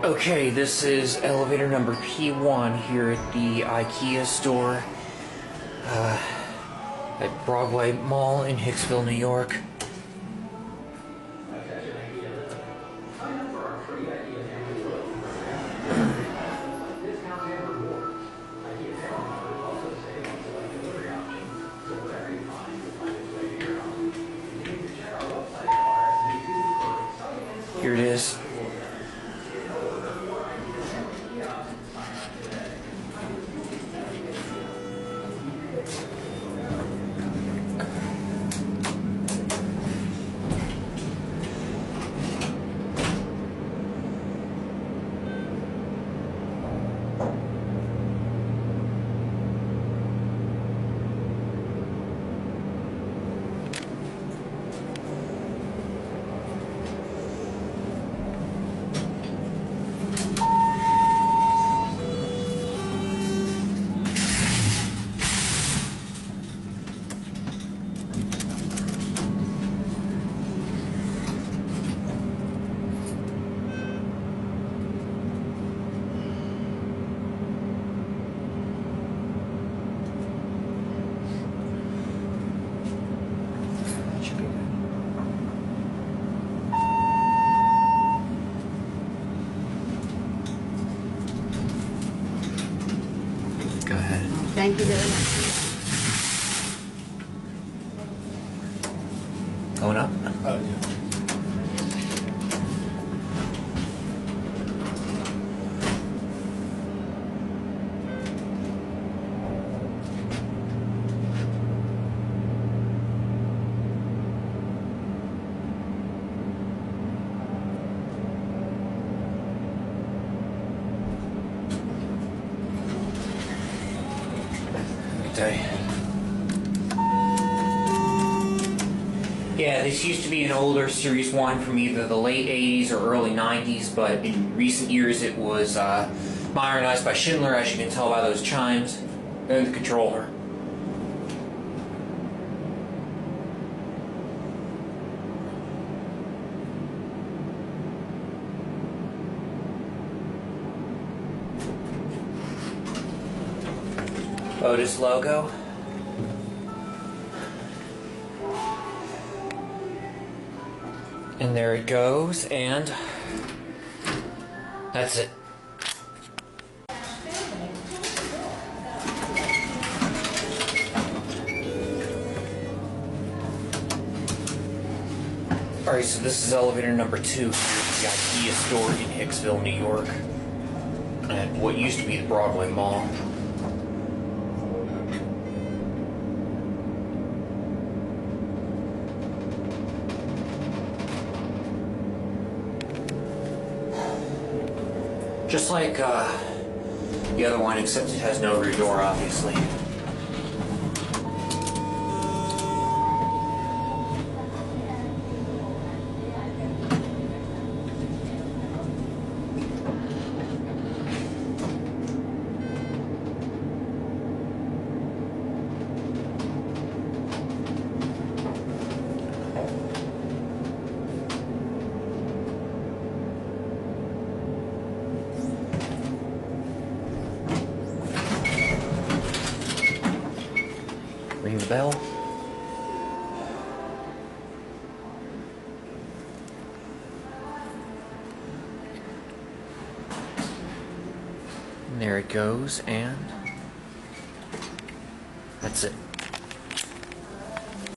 Okay, this is elevator number P1 here at the IKEA store at Broadway Mall in Hicksville, New York. Here it is. Go ahead. Thank you very much. Going up? Oh, yeah. Yeah, this used to be an older series wine from either the late 80s or early 90s, but in recent years it was modernized by Schindler, as you can tell by those chimes and the controller. Otis logo. And there it goes, and that's it. Alright, so this is elevator number 2 here at the IKEA store in Hicksville, New York, at what used to be the Broadway Mall. Just like the other one, except it has no rear door, obviously. Ring the bell. And there it goes, and that's it.